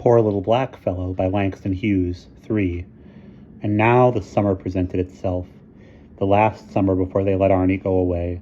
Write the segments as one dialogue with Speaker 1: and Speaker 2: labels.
Speaker 1: Poor Little Black Fellow by Langston Hughes, 3. And now the summer presented itself. The last summer before they let Arnie go away.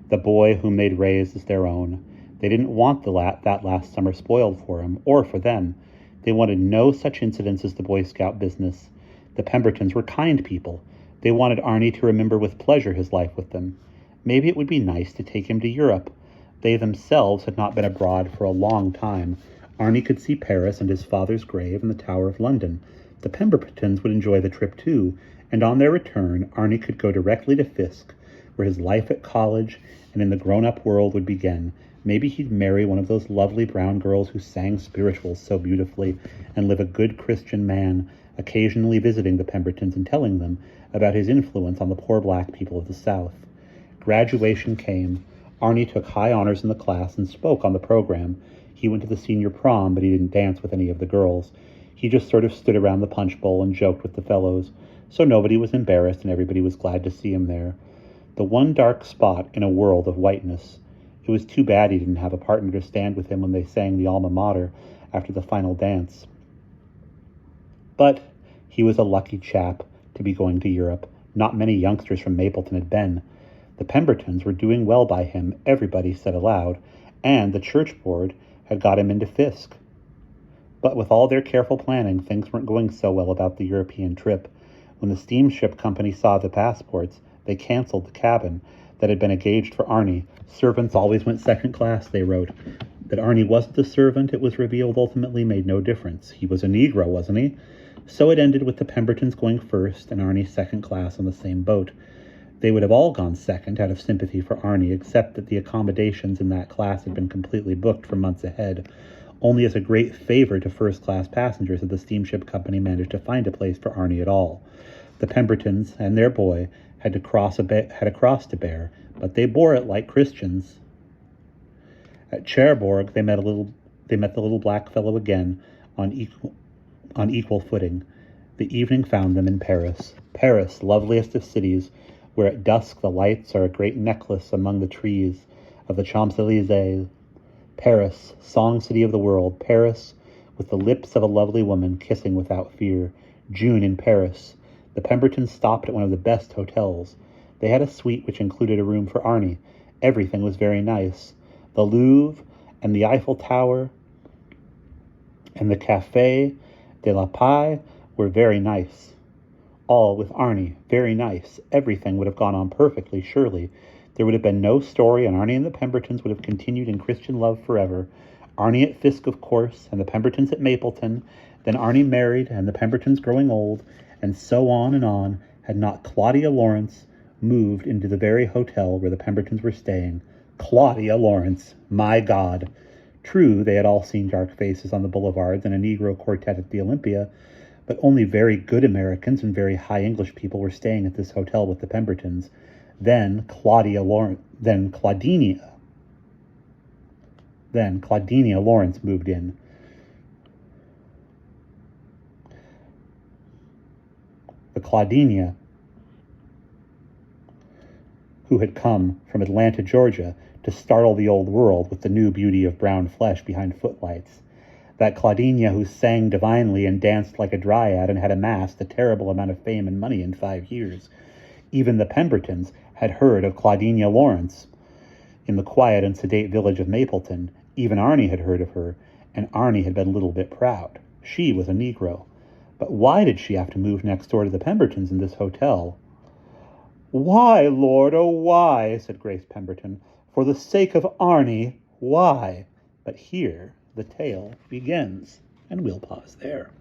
Speaker 1: The boy whom they'd raised as their own. They didn't want that last summer spoiled for him, or for them. They wanted no such incidents as the Boy Scout business. The Pembertons were kind people. They wanted Arnie to remember with pleasure his life with them. Maybe it would be nice to take him to Europe. They themselves had not been abroad for a long time. Arnie could see Paris and his father's grave and the Tower of London. The Pembertons would enjoy the trip too, and on their return, Arnie could go directly to Fisk, where his life at college and in the grown-up world would begin. Maybe he'd marry one of those lovely brown girls who sang spirituals so beautifully and live a good Christian man, occasionally visiting the Pembertons and telling them about his influence on the poor black people of the South. Graduation came. Arnie took high honors in the class and spoke on the program. He went to the senior prom, but he didn't dance with any of the girls. He just sort of stood around the punch bowl and joked with the fellows, so nobody was embarrassed and everybody was glad to see him there. The one dark spot in a world of whiteness. It was too bad he didn't have a partner to stand with him when they sang the alma mater after the final dance. But he was a lucky chap to be going to Europe. Not many youngsters from Mapleton had been. The Pembertons were doing well by him, everybody said aloud, and the church board had got him into Fisk. But with all their careful planning, things weren't going so well about the European trip. When the steamship company saw the passports, they canceled the cabin that had been engaged for Arnie. Servants always went second class, they wrote. That Arnie wasn't a servant, it was revealed, ultimately made no difference. He was a Negro, wasn't he? So it ended with the Pembertons going first and Arnie second class on the same boat. They would have all gone second out of sympathy for Arnie, except that the accommodations in that class had been completely booked for months ahead. Only as a great favor to first-class passengers had the steamship company managed to find a place for Arnie at all. The Pembertons and their boy had a cross to bear, but they bore it like Christians. At Cherbourg, they met the little black fellow again on equal footing. The evening found them in Paris. Paris, loveliest of cities, where at dusk the lights are a great necklace among the trees of the Champs-Élysées. Paris, song city of the world. Paris, with the lips of a lovely woman kissing without fear. June in Paris. The Pembertons stopped at one of the best hotels. They had a suite which included a room for Arnie. Everything was very nice. The Louvre and the Eiffel Tower and the Café de la Paix were very nice. All with Arnie, very nice. Everything would have gone on perfectly, surely. There would have been no story, and Arnie and the Pembertons would have continued in Christian love forever. Arnie at Fisk, of course, and the Pembertons at Mapleton, then Arnie married, and the Pembertons growing old, and so on, had not Claudia Lawrence moved into the very hotel where the Pembertons were staying. Claudia Lawrence, my God! True, they had all seen dark faces on the boulevards and a Negro quartet at the Olympia, but only very good Americans and very high English people were staying at this hotel with the Pembertons. Then Claudia Lawrence moved in. The Claudinia, who had come from Atlanta, Georgia, to startle the old world with the new beauty of brown flesh behind footlights. That Claudinia who sang divinely and danced like a dryad and had amassed a terrible amount of fame and money in 5 years. Even the Pembertons had heard of Claudinia Lawrence in the quiet and sedate village of Mapleton. Even Arnie had heard of her, and Arnie had been a little bit proud. She was a Negro. But why did she have to move next door to the Pembertons in this hotel? "Why, Lord, oh why?" said Grace Pemberton. "For the sake of Arnie, why?" But here the tale begins, and we'll pause there.